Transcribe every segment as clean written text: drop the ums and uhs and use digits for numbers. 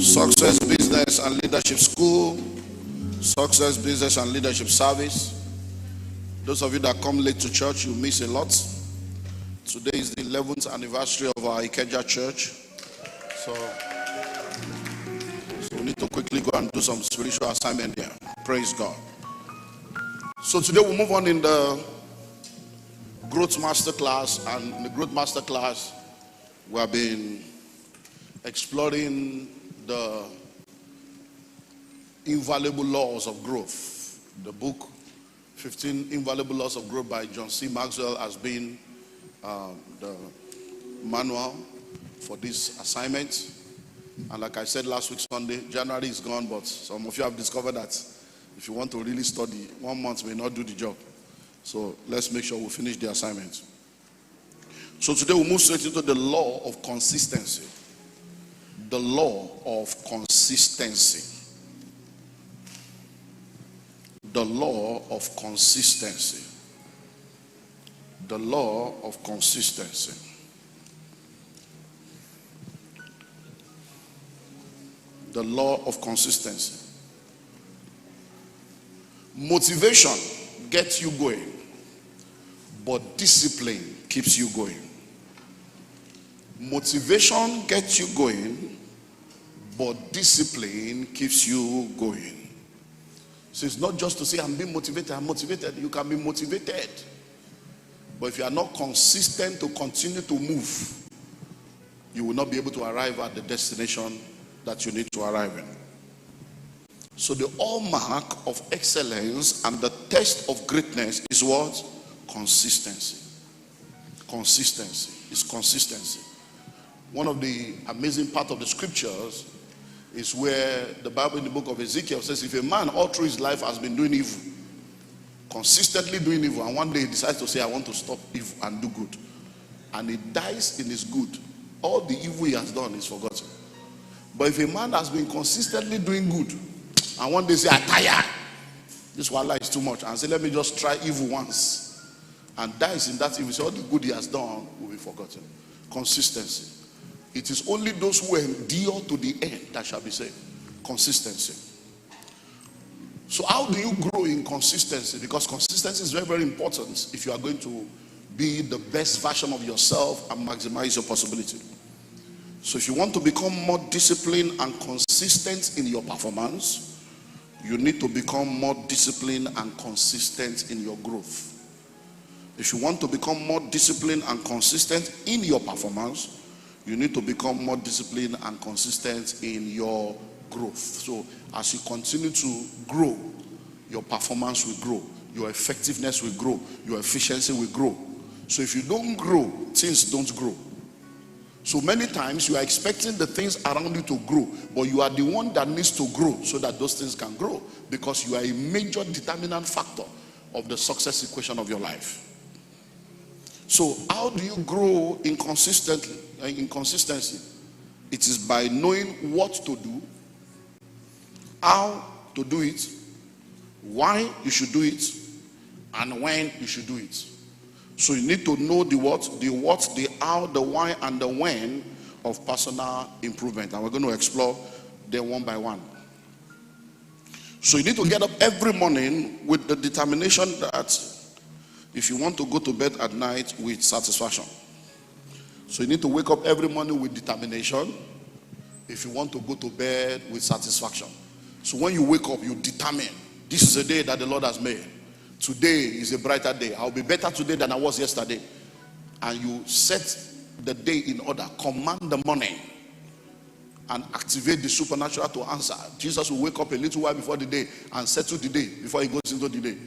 Success Business and Leadership School, Success Business and Leadership Service. Those of you that come late to church, you miss a lot. Today is the 11th anniversary of our Ikeja church. So we need to quickly go and do some spiritual assignment here. Praise God. So today we'll move on in the Growth Masterclass. And in the Growth Masterclass, we have been exploring the invaluable laws of growth. The book 15 Invaluable Laws of Growth by John C. Maxwell has been the manual for this assignment. And like I said last week Sunday, January is gone, but some of you have discovered that if you want to really study, 1 month may not do the job. So let's make sure we finish the assignment. So today we'll move straight into the law of consistency. The law of consistency. The law of consistency. The law of consistency. The law of consistency. Motivation gets you going, but discipline keeps you going. Motivation gets you going, but discipline keeps you going. So it's not just to say, I'm being motivated, I'm motivated. You can be motivated. But if you are not consistent to continue to move, you will not be able to arrive at the destination that you need to arrive in. So the hallmark of excellence and the test of greatness is what? Consistency. Consistency is consistency. One of the amazing parts of the scriptures is where the Bible in the book of Ezekiel says, if a man all through his life has been doing evil, consistently doing evil, and one day he decides to say, I want to stop evil and do good, and he dies in his good, all the evil he has done is forgotten. But if a man has been consistently doing good, and one day say, I'm tired, this one life is too much, and say, let me just try evil once, and dies in that evil, so all the good he has done will be forgotten. Consistency. It is only those who endure to the end that shall be saved. Consistency. So how do you grow in consistency? Because consistency is very, very important if you are going to be the best version of yourself and maximize your possibility. So if you want to become more disciplined and consistent in your performance, you need to become more disciplined and consistent in your growth. If you want to become more disciplined and consistent in your performance, you need to become more disciplined and consistent in your growth. So as you continue to grow, your performance will grow, your effectiveness will grow, your efficiency will grow. So if you don't grow, things don't grow. So many times you are expecting the things around you to grow, but you are the one that needs to grow so that those things can grow, because you are a major determinant factor of the success equation of your life. So how do you grow in consistency? It is by knowing what to do, how to do it, why you should do it, and when you should do it. So you need to know the what, the how, the why, and the when of personal improvement. And we're going to explore them one by one. So you need to get up every morning with the determination that if you want to go to bed at night with satisfaction. So you need to wake up every morning with determination if you want to go to bed with satisfaction. So when you wake up, you determine, this is a day that the Lord has made. Today is a brighter day. I'll be better today than I was yesterday. And you set the day in order. Command the morning and activate the supernatural to answer. Jesus will wake up a little while before the day and settle the day before he goes into the day.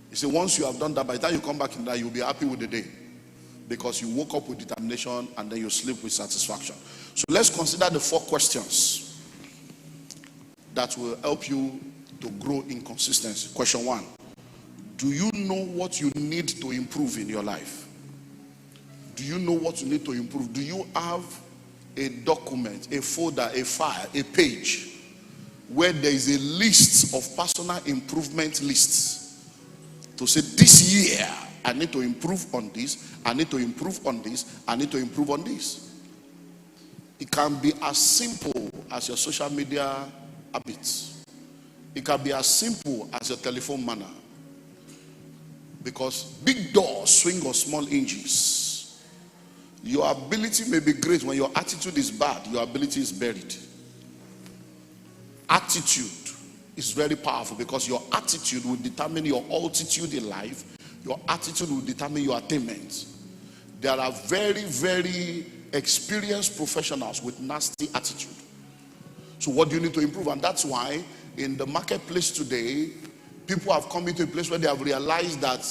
He said, once you have done that, by the time you come back in that, you'll be happy with the day, because you woke up with determination and then you sleep with satisfaction. So let's consider the 4 questions that will help you to grow in consistency. Question 1. Do you know what you need to improve in your life? Do you know what you need to improve? Do you have a document, a folder, a file, a page where there is a list of personal improvement lists? To say, this year I need to improve on this, I need to improve on this, I need to improve on this. It can be as simple as your social media habits. It can be as simple as your telephone manner. Because big doors swing on small hinges. Your ability may be great. When your attitude is bad, your ability is buried. Attitude is very powerful because your attitude will determine your altitude in life. Your attitude will determine your attainment. There are very, very experienced professionals with nasty attitude. So what do you need to improve? And that's why in the marketplace today, people have come into a place where they have realized that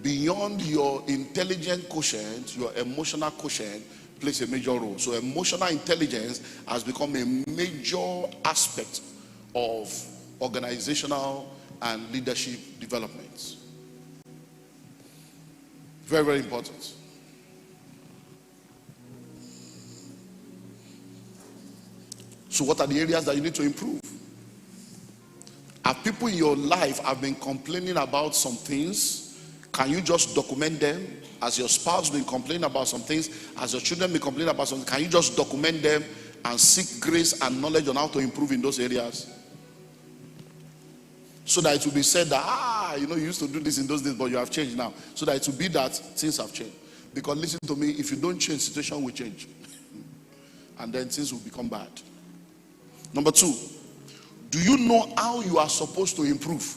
beyond your intelligent quotient, your emotional quotient plays a major role. So emotional intelligence has become a major aspect of organizational and leadership development. Very, very important. So what are the areas that you need to improve? Have people in your life have been complaining about some things? Can you just document them? Has your spouse been complaining about some things? Has your children been complaining about something? Can you just document them and seek grace and knowledge on how to improve in those areas? So that it will be said that, you used to do this in those days, but you have changed now. So that it will be that things have changed. Because listen to me, if you don't change, situation will change. And then things will become bad. Number 2, do you know how you are supposed to improve?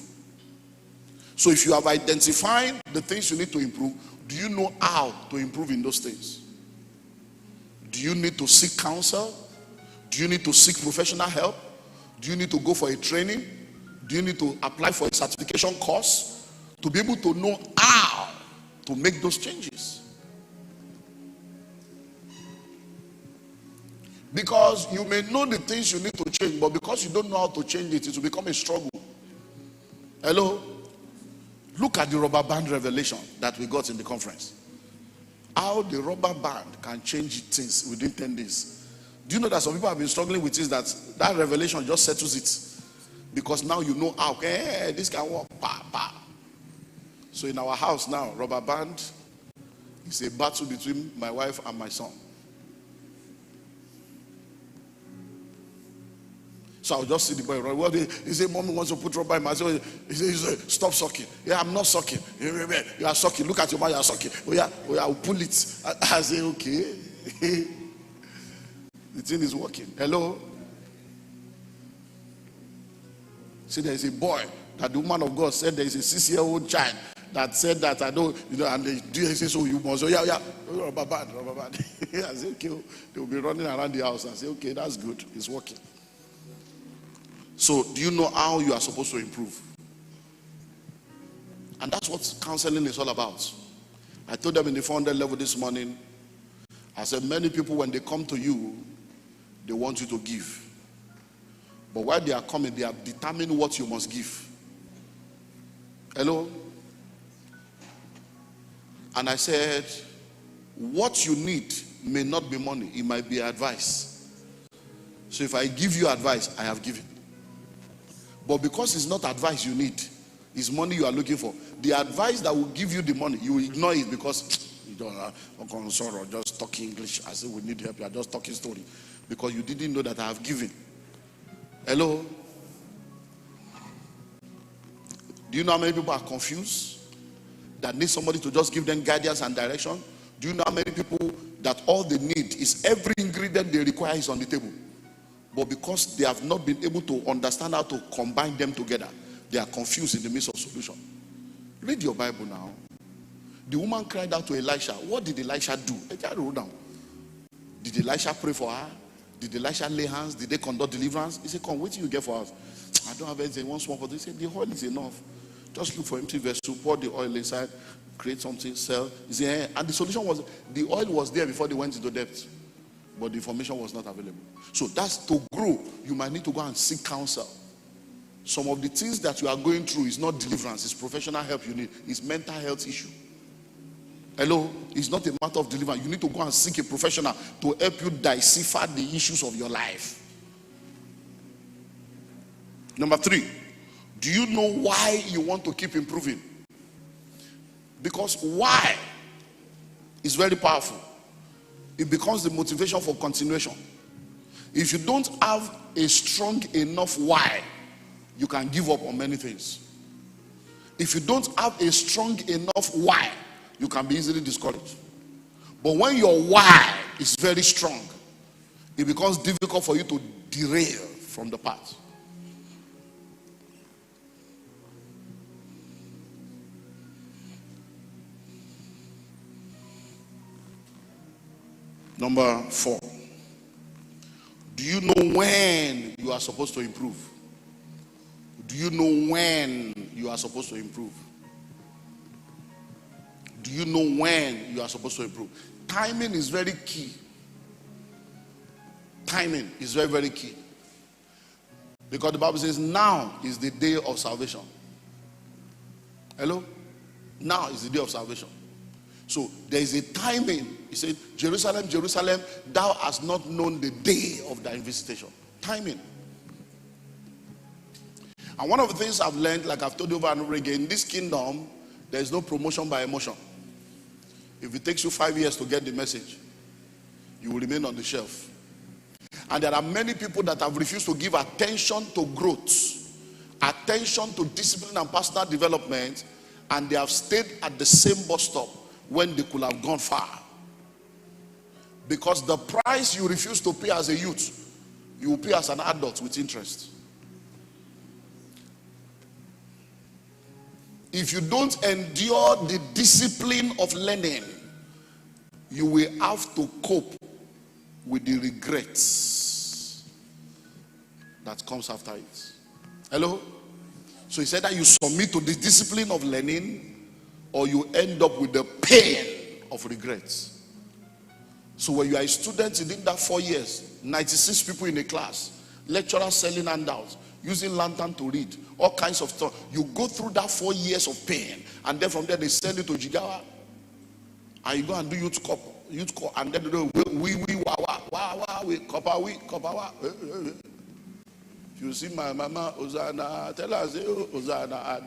So if you have identified the things you need to improve, do you know how to improve in those things? Do you need to seek counsel? Do you need to seek professional help? Do you need to go for a training? Do you need to apply for a certification course to be able to know how to make those changes? Because you may know the things you need to change, but because you don't know how to change it, it will become a struggle. Hello? Look at the rubber band revelation that we got in the conference. How the rubber band can change things within 10 days. Do you know that some people have been struggling with this, that revelation just settles it? Because now you know how, this can work. So in our house now, rubber band is a battle between my wife and my son. So I'll just see the boy run. Well, he say, Mommy wants to put rubber in my mouth. He says, stop sucking. Yeah, I'm not sucking. You are sucking. Look at your mouth, you are sucking. Oh yeah, I'll pull it. I say, okay. The thing is working. Hello? See, there is a boy that the woman of God said there is a 6-year-old child that said that I don't, and they say, so you must. So yeah, rubber band. I say, okay. They will be running around the house. I say, okay, that's good. It's working. So, do you know how you are supposed to improve? And that's what counseling is all about. I told them in the 400 level this morning, I said, many people, when they come to you, they want you to give. But while they are coming, they have determined what you must give. Hello? And I said, what you need may not be money, it might be advice. So if I give you advice, I have given. But because it's not advice you need, it's money you are looking for. The advice that will give you the money, you will ignore it because you don't sorry, just talk English. I say we need help. You are just talking story because you didn't know that I have given. Hello? Do you know how many people are confused that need somebody to just give them guidance and direction? Do you know how many people that all they need is every ingredient they require is on the table? But because they have not been able to understand how to combine them together, they are confused in the midst of solution. Read your Bible now. The woman cried out to Elisha. What did Elisha do? I wrote down. Did Elisha pray for her? Did Elisha lay hands? Did they conduct deliverance? He said, come, what do you get for us? I don't have anything. One small for this. He said, the oil is enough. Just look for empty vessel, pour the oil inside, create something, sell. He said, and the solution was, the oil was there before they went into debt. But the information was not available. So that's to grow. You might need to go and seek counsel. Some of the things that you are going through is not deliverance. It's professional help you need. It's mental health issue. Hello? It's not a matter of deliverance. You need to go and seek a professional to help you decipher the issues of your life. Number 3. Do you know why you want to keep improving? Because why is very powerful. It becomes the motivation for continuation. If you don't have a strong enough why, you can give up on many things. If you don't have a strong enough why, you can be easily discouraged. But when your why is very strong, it becomes difficult for you to derail from the path. Number 4. Do you know when you are supposed to improve? Do you know when you are supposed to improve? Do you know when you are supposed to improve? Timing is very key. Timing is very, very key. Because the Bible says now is the day of salvation. Hello? Now is the day of salvation. So there is a timing. He said, Jerusalem, Jerusalem, thou hast not known the day of thy visitation. Timing. And one of the things I've learned, like I've told you over and over again, in this kingdom, there is no promotion by emotion. If it takes you 5 years to get the message, you will remain on the shelf. And there are many people that have refused to give attention to growth, attention to discipline and personal development, and they have stayed at the same bus stop when they could have gone far. Because the price you refuse to pay as a youth, you will pay as an adult with interest. If you don't endure the discipline of learning, you will have to cope with the regrets that comes after it. Hello? So he said that you submit to the discipline of learning, or you end up with the pain of regrets. So when you are a student within that 4 years, 96 people in a class, lecturers selling handouts, using lantern to read, all kinds of stuff. You go through that 4 years of pain, and then from there they send you to Jigawa, and you go and do youth corps, and then they do you see my mama Hosanna, tell us Hosanna,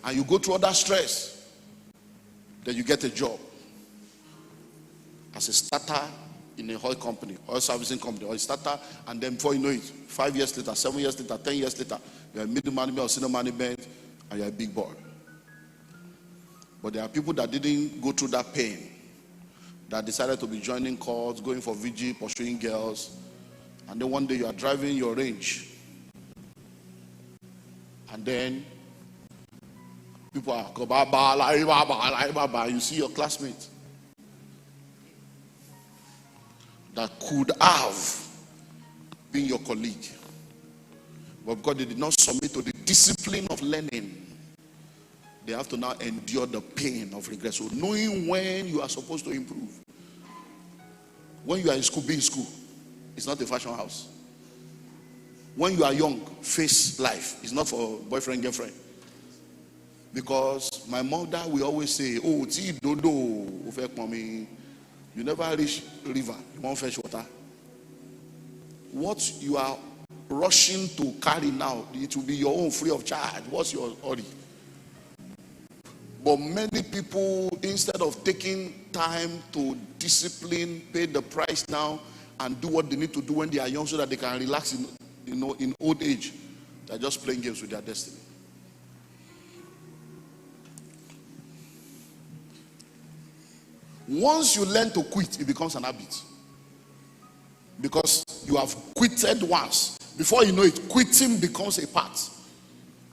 and you go through all that stress. Then you get a job as a starter in a oil company, oil servicing company, or a starter, and then before you know it, 5 years later, 7 years later, 10 years later, you're a middle management or senior management, and you're a big boy. But there are people that didn't go through that pain, that decided to be joining courts, going for VG, pursuing girls, and then one day you are driving your Range, and then people are, you see your classmates that could have been your colleague, but because they did not submit to the discipline of learning, they have to now endure the pain of regret. So knowing when you are supposed to improve. When you are in school, be in school. It's not a fashion house. When you are young, face life. It's not for boyfriend, girlfriend. Because my mother will always say, oh, see, dodo, mommy. You never reach river, you won't fetch water. What you are rushing to carry now, it will be your own free of charge. What's your hurry? But many people, instead of taking time to discipline, pay the price now, and do what they need to do when they are young so that they can relax in old age, they're just playing games with their destiny. Once you learn to quit, it becomes an habit. Because you have quitted once. Before you know it, quitting becomes a part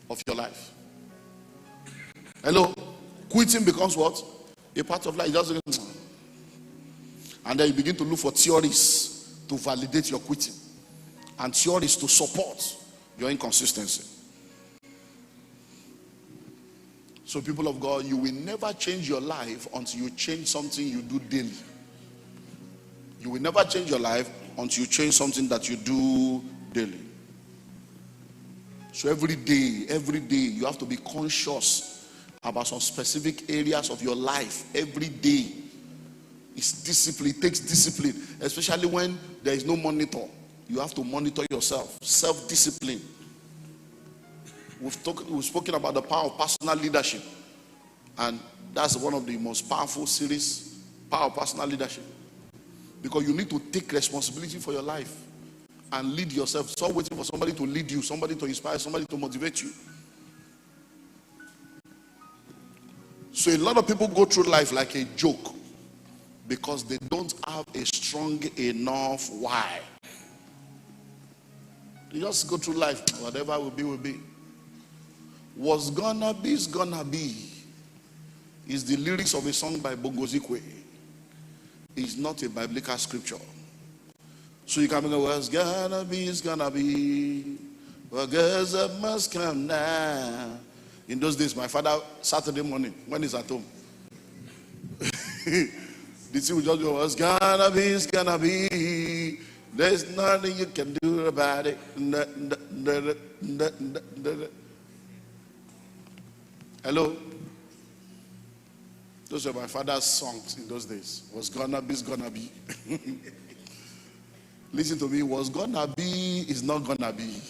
of your life. Hello? Quitting becomes what? A part of life. And then you begin to look for theories to validate your quitting, and theories to support your inconsistency. So people of God, you will never change your life until you change something you do daily. You will never change your life until you change something that you do daily. So every day, you have to be conscious about some specific areas of your life. Every day. It's discipline. It takes discipline. Especially when there is no monitor. You have to monitor yourself. Self-discipline. We've spoken about the power of personal leadership. And that's one of the most powerful series. Power of personal leadership. Because you need to take responsibility for your life. and lead yourself. Stop waiting for somebody to lead you, somebody to inspire, somebody to motivate you. So a lot of people go through life like a joke because they don't have a strong enough why. They just go through life, whatever will be, will be. What's gonna be is gonna be. Is the lyrics of a song by Bongozikwe. It's not a biblical scripture. So you can go, what's gonna be is gonna be. What goes up must come now. In those days, my father, Saturday morning, when he's at home, the thing would just go, what's gonna be is gonna be. There's nothing you can do about it. Hello? Those were my father's songs in those days. Was gonna be is gonna be. Listen to me. Was gonna be is not gonna be.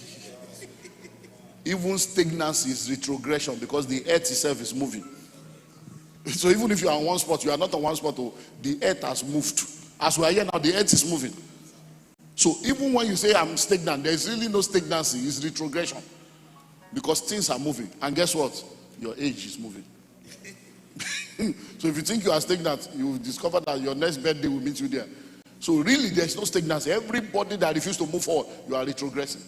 Even stagnancy is retrogression because the earth itself is moving. So even if you are on one spot, you are not on one spot. Oh, the earth has moved. As we are here now, the earth is moving. So even when you say I'm stagnant, there is really no stagnancy. It's retrogression because things are moving. And guess what? Your age is moving. So if you think you are stagnant, you will discover that your next birthday will meet you there. So really, there is no stagnancy. Everybody that refuses to move forward, you are retrogressing.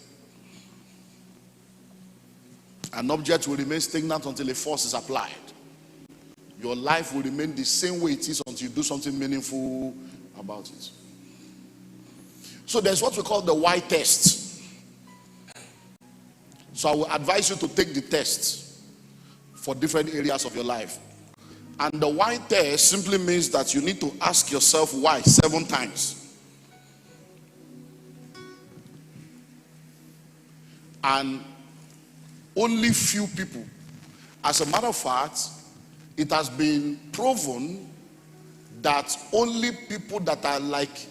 An object will remain stagnant until a force is applied. Your life will remain the same way it is until you do something meaningful about it. So there's what we call the why test. So I will advise you to take the test for different areas of your life. And the why test simply means that you need to ask yourself why 7 times. And only few people. As a matter of fact, it has been proven that only people that are like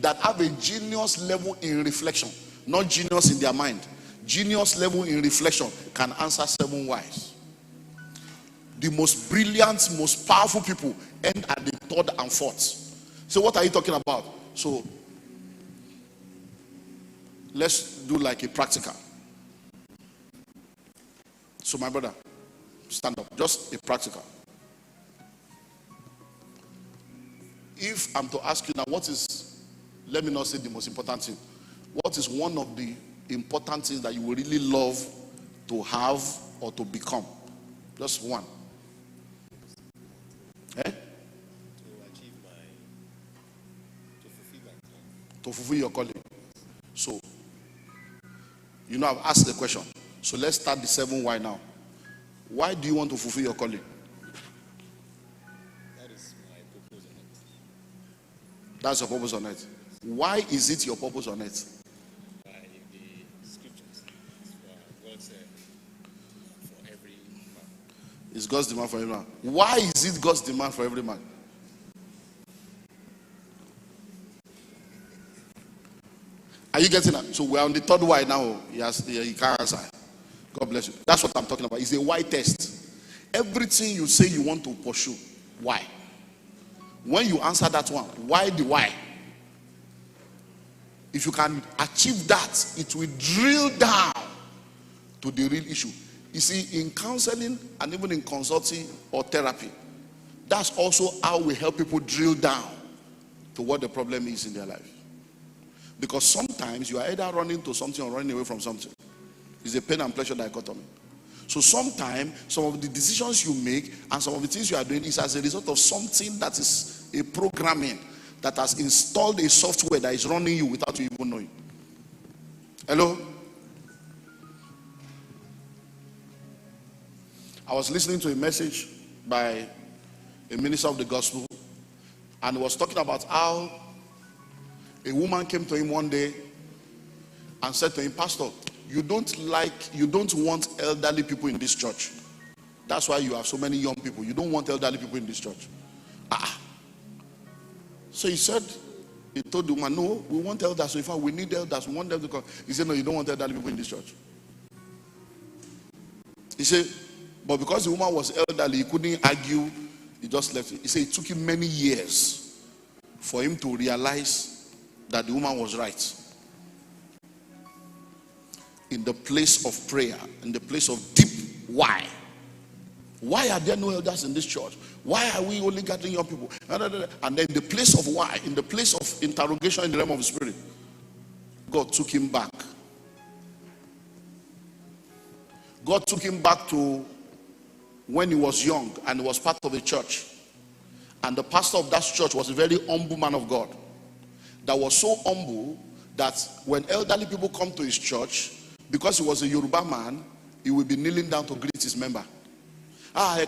that have a genius level in reflection, not genius in their mind, genius level in reflection, can answer 7 whys. The most brilliant, most powerful people end at the 3rd and 4th. So what are you talking about? So let's do like a practical. So my brother, stand up. Just a practical. If I'm to ask you now, what is, let me not say the most important thing. What is one of the important things that you would really love to have or to become? Just one. Eh? To achieve to fulfill my calling. To fulfill your calling. So, you know, I've asked the question. So let's start the 7 why now. Why do you want to fulfill your calling? That is my purpose on earth. That's your purpose on earth. Why is it your purpose on earth? By the scriptures. God said, for every man. It's God's demand for every man. Why is it God's demand for every man? Are you getting that? So we're on the 3rd why now. He can't answer. God bless you. That's what I'm talking about. It's a why test. Everything you say you want to pursue, why? When you answer that one, why the why? If you can achieve that, it will drill down to the real issue. You see, in counseling and even in consulting or therapy, that's also how we help people drill down to what the problem is in their life. Because sometimes you are either running to something or running away from something. It's a pain and pleasure dichotomy. So sometimes some of the decisions you make and some of the things you are doing is as a result of something that is a programming that has installed a software that is running you without you even knowing. Hello? I was listening to a message by a minister of the gospel, and he was talking about how a woman came to him one day and said to him, Pastor, you don't want elderly people in this church. That's why you have so many young people. You don't want elderly people in this church. So he told the woman, no, we want elders. So in fact, we need elders. We want them to come. He said, no, you don't want elderly people in this church. He said, but because the woman was elderly, he couldn't argue. He just left it. He said it took him many years for him to realize that the woman was right. in the place of prayer, in the place of deep why. Why are there no elders in this church? Why are we only gathering young people? And then the place of why, in the place of interrogation in the realm of the spirit, God took him back. God took him back to when he was young and he was part of a church. And the pastor of that church was a very humble man of God. That was so humble that when elderly people come to his church, because he was a Yoruba man, he will be kneeling down to greet his member. He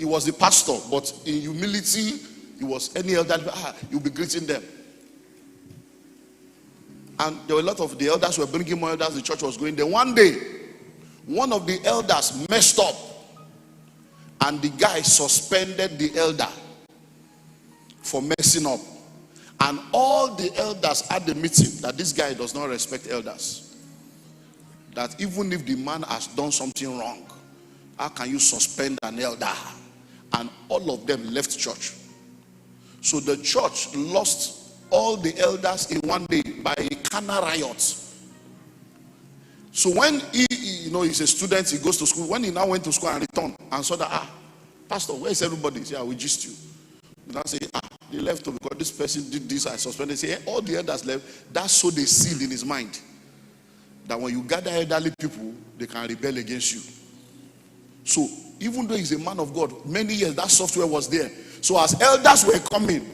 was the pastor, but in humility, he was any elderly, he'll be greeting them. And there were a lot of the elders were bringing more elders, the church was going there. One day, one of the elders messed up, and the guy suspended the elder for messing up. And all the elders at the meeting that this guy does not respect elders. That even if the man has done something wrong, how can you suspend an elder? And all of them left church. So the church lost all the elders in one day by a carnal riot. So when he's a student, he goes to school. When he now went to school and returned and saw that, pastor, where is everybody? He said, we just you. And I say, they left because this person did this, I suspended. They say, all the elders left. That's so they sealed in his mind that when you gather elderly people, they can rebel against you. So even though he's a man of God, many years that software was there. So as elders were coming,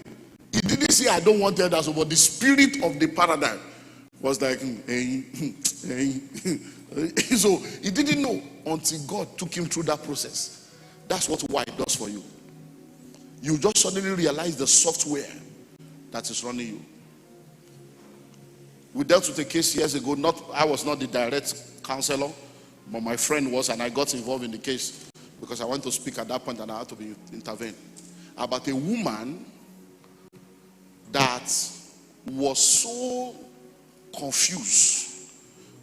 he didn't say, I don't want elders, but the spirit of the paradigm was like, So he didn't know until God took him through that process. That's what why does for you. You just suddenly realize the software that is running you. We dealt with a case years ago. I was not the direct counselor, but my friend was, and I got involved in the case because I went to speak at that point and I had to be intervened. About a woman that was so confused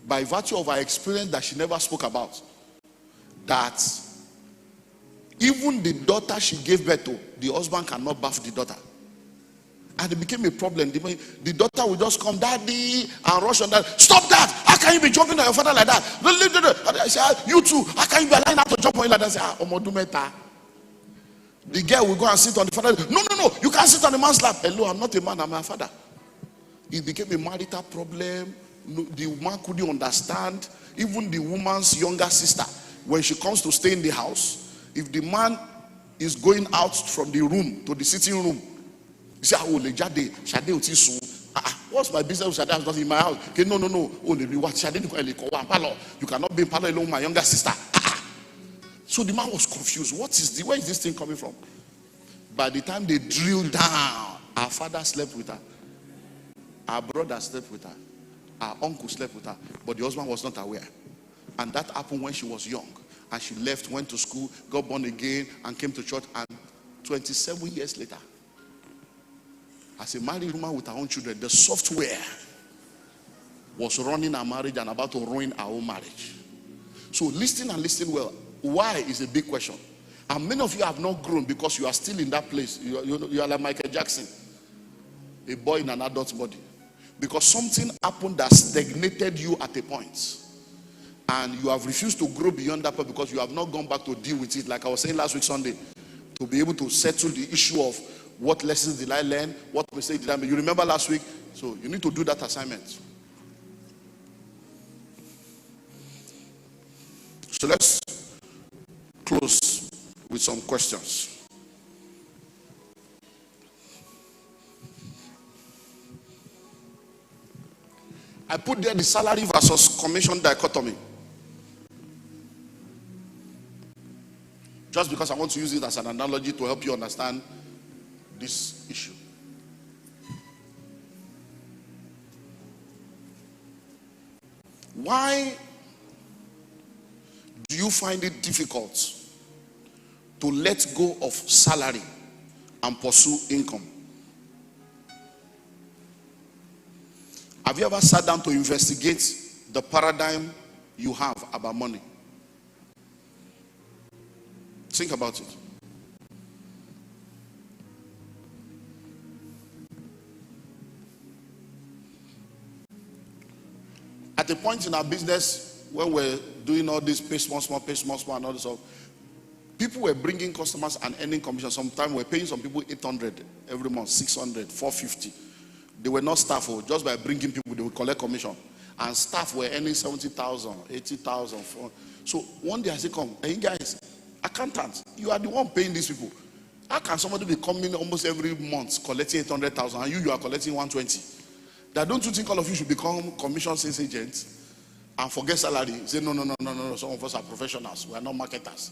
by virtue of her experience that she never spoke about, that even the daughter she gave birth to, the husband cannot bath the daughter. And it became a problem. The daughter would just come, daddy, and rush on that. Stop that! How can you be jumping on your father like that? I say, you too, how can you be allowing her to jump on you like that? I say, the girl will go and sit on the father. No, you can't sit on the man's lap. Hello, I'm not a man, I'm a father. It became a marital problem. The man couldn't understand. Even the woman's younger sister, when she comes to stay in the house, if the man is going out from the room to the sitting room, you say, what's my business? Shade is not in my house. Okay, no. You cannot be in parlor alone with my younger sister. So the man was confused. Where is this thing coming from? By the time they drilled down, our father slept with her. Our brother slept with her. Our uncle slept with her. But the husband was not aware. And that happened when she was young. And she left, went to school, got born again, and came to church. And 27 years later, as a married woman with her own children, the software was running our marriage and about to ruin our own marriage. So listen and listen well. Why is a big question. And many of you have not grown because you are still in that place. You are like Michael Jackson, a boy in an adult's body. Because something happened that stagnated you at a point. And you have refused to grow beyond that point because you have not gone back to deal with it. Like I was saying last week Sunday, to be able to settle the issue of what lessons did I learn, what mistakes did I make. You remember last week? So you need to do that assignment. So let's close with some questions. I put there the salary versus commission dichotomy. Just because I want to use it as an analogy to help you understand this issue. Why do you find it difficult to let go of salary and pursue income? Have you ever sat down to investigate the paradigm you have about money? Think about it. At a point in our business, when we're doing all this pay small, and all this stuff, people were bringing customers and earning commission. Sometimes we're paying some people 800 every month, 600, 450. They were not staff, just by bringing people, they would collect commission. And staff were earning 70,000, 80,000. So one day I said, come, hey guys, accountants, you are the one paying these people. How can somebody be coming almost every month collecting 800,000 and you are collecting 120? That don't you think all of you should become commission sales agents and forget salary? Say no. Some of us are professionals. We are not marketers.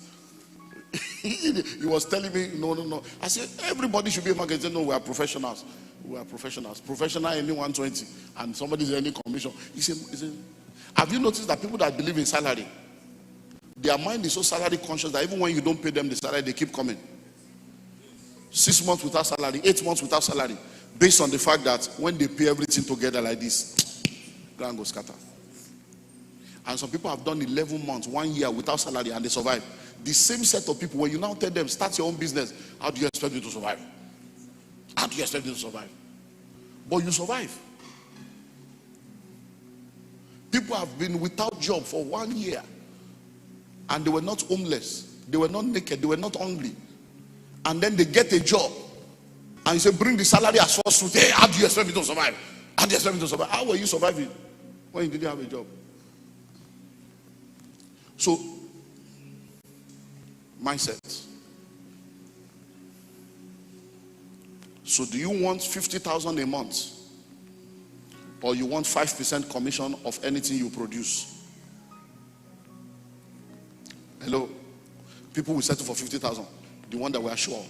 He was telling me no. I said everybody should be a marketer. No, we are professionals. We are professionals. Professional earning 120 and somebody is earning commission. He said, have you noticed that people that believe in salary, their mind is so salary conscious that even when you don't pay them the salary, they keep coming. 6 months without salary, 8 months without salary, based on the fact that when they pay everything together like this, ground goes scatter. And some people have done 11 months, 1 year without salary and they survive. The same set of people, when you now tell them, start your own business, how do you expect me to survive? How do you expect me to survive? But you survive. People have been without job for 1 year and they were not homeless, they were not naked, they were not hungry. And then they get a job and you say, bring the salary as first fruit. Hey, how do you expect me to survive? How do you expect me to survive? How were you surviving when you didn't have a job? So, mindset. So do you want 50,000 a month? Or you want 5% commission of anything you produce? Hello? People will settle for 50,000. The one that we are sure.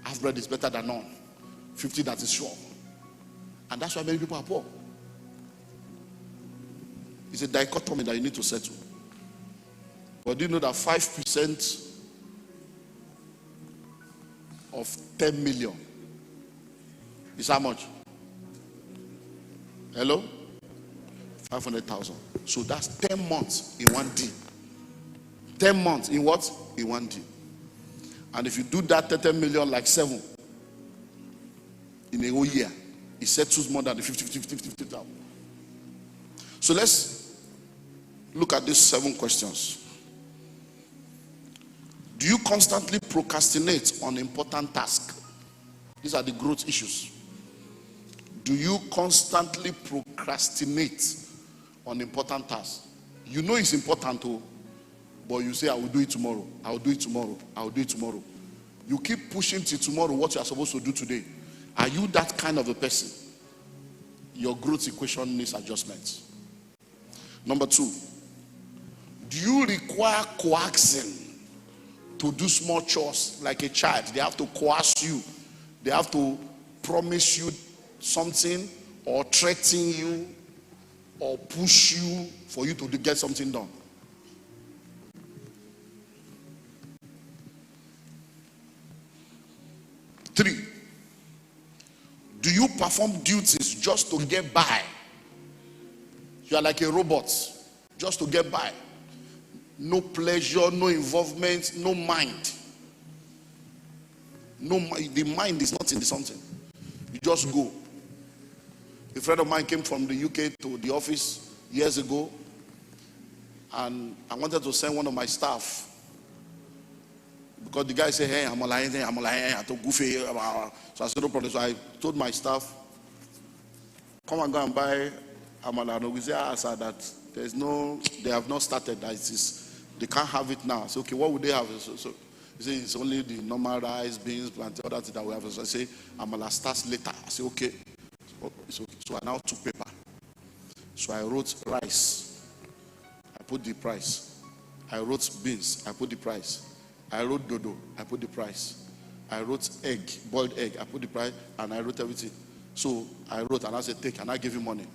Half bread is better than none. 50 that is sure. And that's why many people are poor. It's a dichotomy that you need to settle. But do you know that 5% of 10 million is how much? Hello? 500,000. So that's 10 months in 1 day. 10 months in what? In 1 day. And if you do that 30 million like 7 in a whole year, it settles more than the 50,000. So let's look at these 7 questions. Do you constantly procrastinate on important tasks? These are the growth issues. Do you constantly procrastinate on important tasks? You know it's important too, but you say, I will do it tomorrow. I will do it tomorrow. I will do it tomorrow. You keep pushing till tomorrow what you are supposed to do today. Are you that kind of a person? Your growth equation needs adjustments. Number 2, do you require coaxing to do small chores like a child? They have to coerce you. They have to promise you something or threaten you or push you for you to get something done. 3, do you perform duties just to get by? You are like a robot, just to get by. No pleasure, no involvement, no mind. The mind is not in something. You just go. A friend of mine came from the UK to the office years ago, and I wanted to send one of my staff because the guy said, hey, I'm lying, I told Goofy. So I said, no problem. So I told my staff, come and go and buy amala. We say, sir, that there's no, they have not started. That it is, they can't have it now. So, okay, what would they have? So he said, it's only the normal rice, beans, plantain, all that that we have. So I say, amala starts later. I say, okay. It's okay. So I now took paper. So I wrote rice. I put the price. I wrote beans. I put the price. I wrote dodo. I put the price. I wrote egg, boiled egg. I put the price, and I wrote everything. So I wrote, and I said, take, and I gave him money.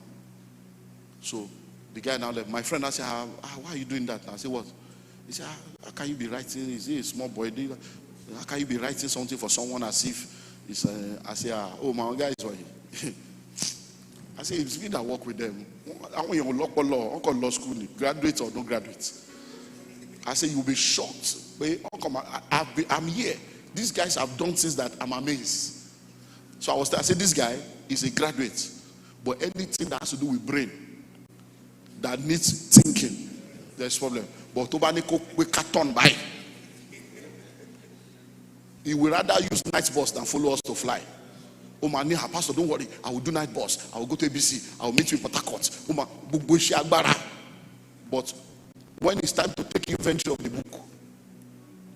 So the guy now left. My friend, I said, why are you doing that? I said, what? He said, how can you be writing? Is he a small boy? How can you be writing something for someone as if it's I said, oh, my guy is right. I say, it's me that work with them. I want you to law school, graduate or no graduate. I say, you'll be shocked. I'm here. These guys have done things that I'm amazed. So I said, this guy is a graduate, but anything that has to do with brain, that needs thinking, there's problem. But Tobaniko we carton by. He will rather use night bus than follow us to fly. Oh my pastor, don't worry. I will do night bus. I will go to ABC. I will meet you in Port Harcourt. But when it's time to take inventory of the book,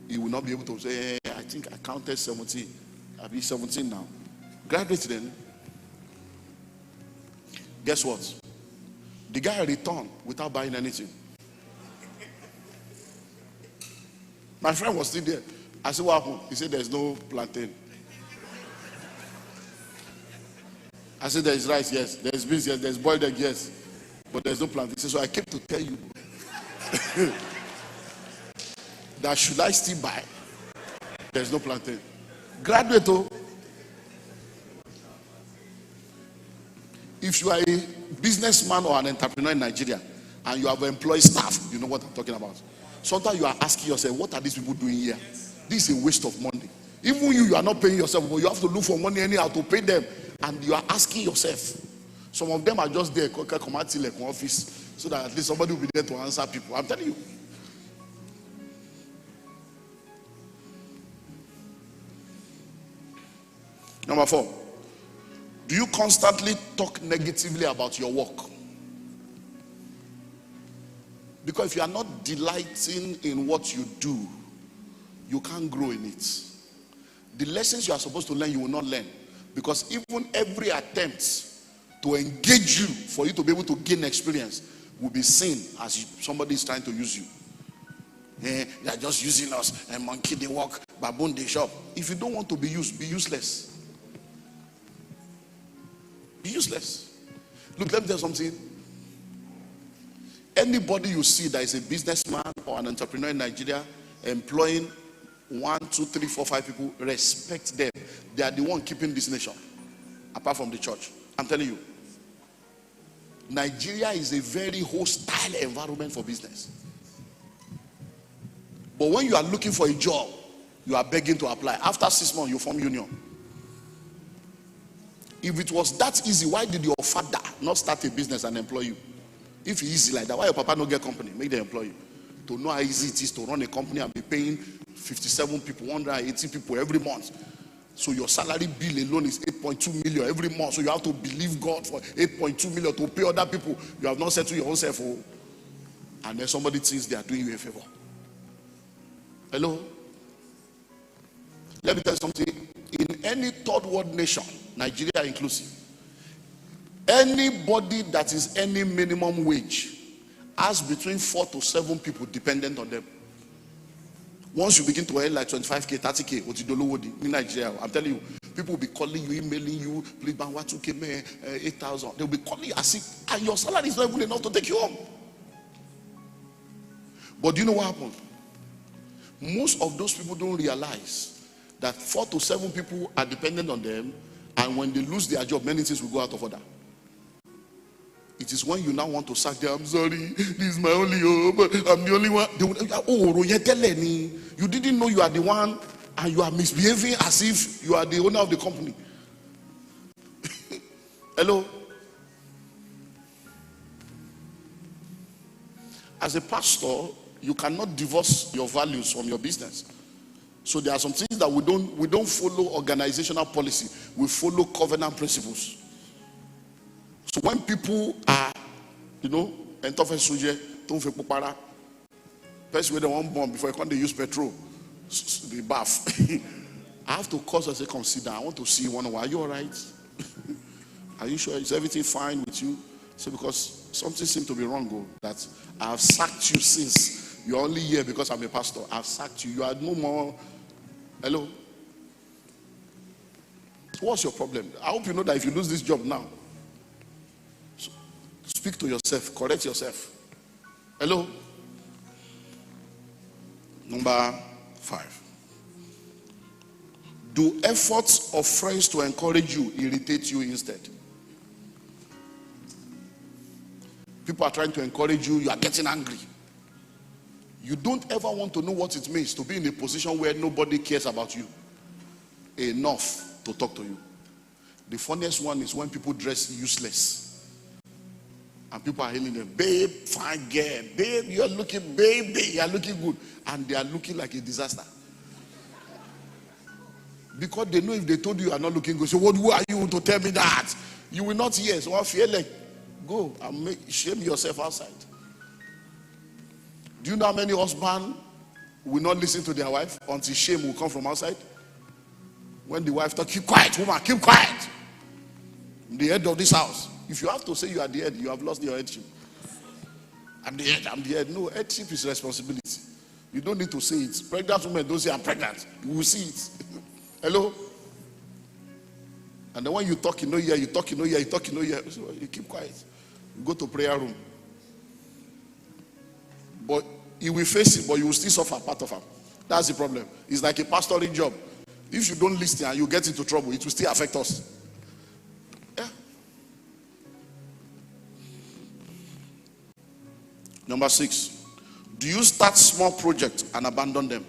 he will not be able to say, I think I counted 17. I'll be 17 now. Graduate then. Guess what? The guy returned without buying anything. My friend was still there. I said, what happened? He said, there's no plantain. I said, there's rice, yes. There's beans, yes. There's boiled egg, yes. But there's no plantain. He said, so I came to tell you that should I still buy? There's no plantain. Graduate, oh. If you are a businessman or an entrepreneur in Nigeria and you have employed staff, you know what I'm talking about. Sometimes you are asking yourself, what are these people doing here? This is a waste of money. Even you are not paying yourself, but you have to look for money anyhow to pay them. And you are asking yourself. Some of them are just there, come out to like one office, so that at least somebody will be there to answer people. I'm telling you. Number 4. Do you constantly talk negatively about your work? Because if you are not delighting in what you do, you can't grow in it. The lessons you are supposed to learn, you will not learn. Because even every attempt to engage you for you to be able to gain experience will be seen as somebody is trying to use you. They are just using us, and monkey they walk, baboon they shop. If you don't want to be used, be useless. Be useless. Look, let me tell you something. Anybody you see that is a businessman or an entrepreneur in Nigeria employing 1, 2, 3, 4, 5 people, respect them. They are the one keeping this nation, apart from the church. I'm telling you, Nigeria is a very hostile environment for business. But when you are looking for a job, you are begging to apply. After 6 months, you form union. If it was that easy, why did your father not start a business and employ you? If it's easy like that, why your papa not get company? Make them employ you. To know how easy it is to run a company and be paying 57 people, 180 people every month. So your salary bill alone is 8.2 million every month. So you have to believe God for 8.2 million to pay other people. You have not said to your own self, oh, and then somebody thinks they are doing you a favor. Hello? Let me tell you something. In any third world nation, Nigeria inclusive, anybody that is any minimum wage has between 4 to 7 people dependent on them. Once you begin to earn like 25k, 30k, in Nigeria, I'm telling you, people will be calling you, emailing you, please, man, what 2k, man, 8,000. They'll be calling you as if, and your salary is not even enough to take you home. But do you know what happened? Most of those people don't realize that 4 to 7 people are dependent on them, and when they lose their job, many things will go out of order. It is when you now want to sack them, I'm sorry, this is my only hope, I'm the only one. They will, oh, you didn't know you are the one, and you are misbehaving as if you are the owner of the company. Hello? As a pastor, you cannot divorce your values from your business. So there are some things that we don't follow organizational policy. We follow covenant principles. So when people are, first way they want bomb before they use petrol, the bath. I have to cause us to consider. I want to see one. Are you all right? Are you sure? Is everything fine with you? So because something seems to be wrong, that I have sacked you since you're only here because I'm a pastor. I've sacked you. You are no more. Hello? So what's your problem? I hope you know that if you lose this job now, speak to yourself, correct yourself. Hello? Number 5. Do efforts of friends to encourage you irritate you instead? People are trying to encourage you, you are getting angry. You don't ever want to know what it means to be in a position where nobody cares about you enough to talk to you. The funniest one is when people dress useless And people are hailing them. Babe, fine girl. Babe, you are looking, baby, you are looking good. And they are looking like a disaster. Because they know if they told you are not looking good, so who are you to tell me that? You will not hear. So I feel like, go and shame yourself outside. Do you know how many husbands will not listen to their wife until shame will come from outside? When the wife talks, keep quiet, woman, keep quiet. The head of this house. If you have to say you are the head, you have lost your headship. I'm the head, I'm the head. No, headship is responsibility. You don't need to say it. Pregnant women don't say I'm pregnant. You will see it. Hello? And then when you talk, you know, yeah, you talk, you know, yeah, you talk, you know, yeah. So you keep quiet. You go to prayer room. But you will face it, but you will still suffer part of it. That's the problem. It's like a pastoring job. If you don't listen and you get into trouble, it will still affect us. Yeah. Number 6. Do you start small projects and abandon them?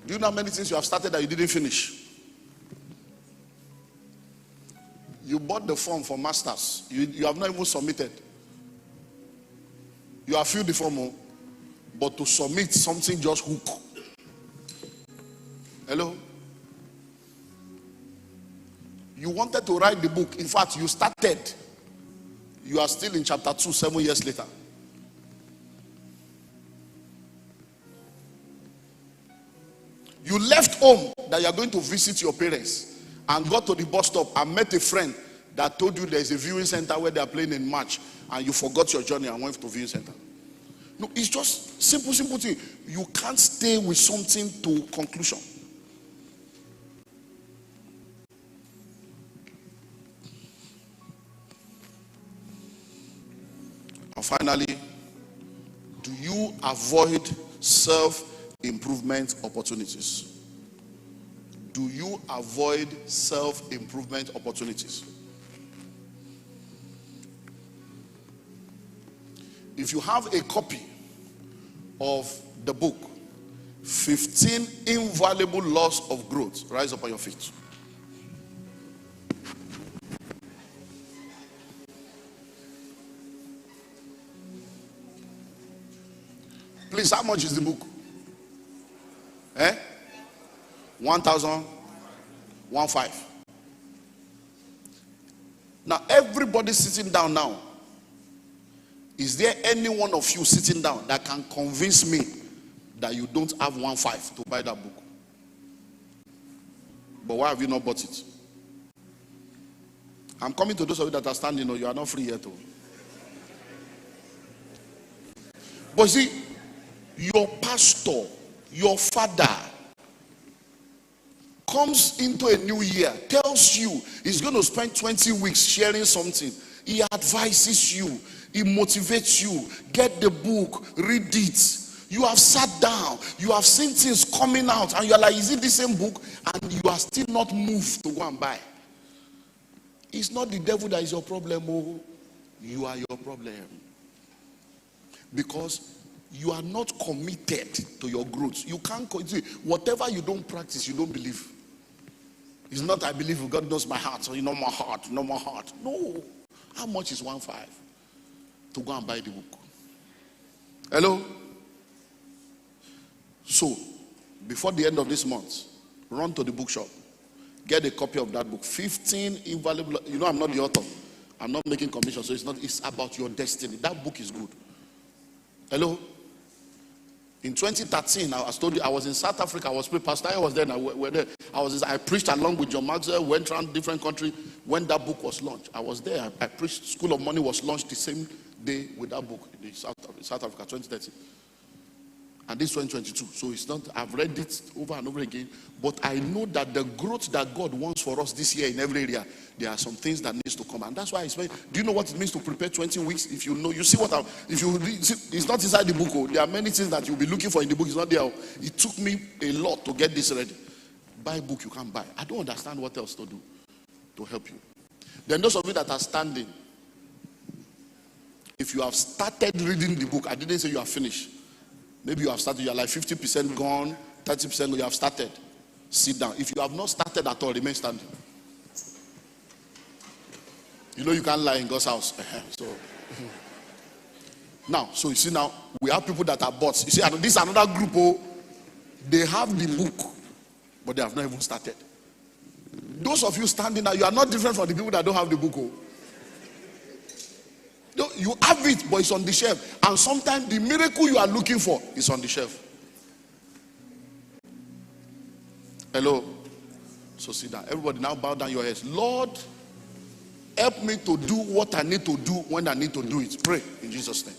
Do you know how many things you have started that you didn't finish? You bought the form for masters. You have not even submitted. You have filled the form, but to submit something just hook. Hello? You wanted to write the book. In fact, you started. You are still in chapter 2 7 years later. You left home that you are going to visit your parents and got to the bus stop and met a friend that told you there is a viewing center where they are playing in March, and you forgot your journey and went to viewing center. No, it's just simple thing. You can't stay with something to conclusion. And finally, do you avoid self-improvement opportunities? Do you avoid self-improvement opportunities? If you have a copy of the book, 15 Invaluable Laws of Growth, rise up on your feet. Please, how much is the book? 1,015. Now, everybody sitting down now, is there any one of you sitting down that can convince me that you don't have 1.5 to buy that book? But why have you not bought it? I'm coming to those of you that are standing, or you are not free yet. But see, your pastor, your father, comes into a new year, tells you he's going to spend 20 weeks sharing something. He advises you, he motivates you. Get the book, read it. You have sat down, you have seen things coming out, and you are like, is it the same book? And you are still not moved to go and buy. It's not the devil that is your problem. Oh, you are your problem. Because you are not committed to your growth. You can't, whatever you don't practice, you don't believe. It's not, I believe God knows my heart, so you know my heart, know my heart. No. How much is 1.5 to go and buy the book? Hello? So, before the end of this month, run to the bookshop. Get a copy of that book. 15 invaluable. You know, I'm not the author. I'm not making commission, so it's about your destiny. That book is good. Hello? In 2013, I told you I was in South Africa. I was Pastor. I was there. I preached along with John Maxwell. Went around different countries when that book was launched. I was there. I preached. School of Money was launched the same day with that book in South Africa, 2013. And this 2022. So it's not. I've read it over and over again. But I know that the growth that God wants for us this year in every area, there are some things that needs to come. And that's why I say, do you know what it means to prepare 20 weeks? If you know, you see what if you read, it's not inside the book. Oh, there are many things that you'll be looking for in the book. It's not there. It took me a lot to get this ready. Buy a book you can't buy. I don't understand what else to do to help you. Then those of you that are standing, if you have started reading the book, I didn't say you have finished. Maybe you have started, you are like 50% gone, 30% gone, you have started. Sit down. If you have not started at all, remain standing. You know you can't lie in God's house. So now, so you see now, we have people that are bots. You see, this is another group. Oh, they have the book, but they have not even started. Those of you standing now, you are not different from the people that don't have the book. Oh. You have it, but it's on the shelf. And sometimes the miracle you are looking for is on the shelf. Hello. So sit down. Everybody now bow down your heads. Lord, help me to do what I need to do when I need to do it. Pray in Jesus' name.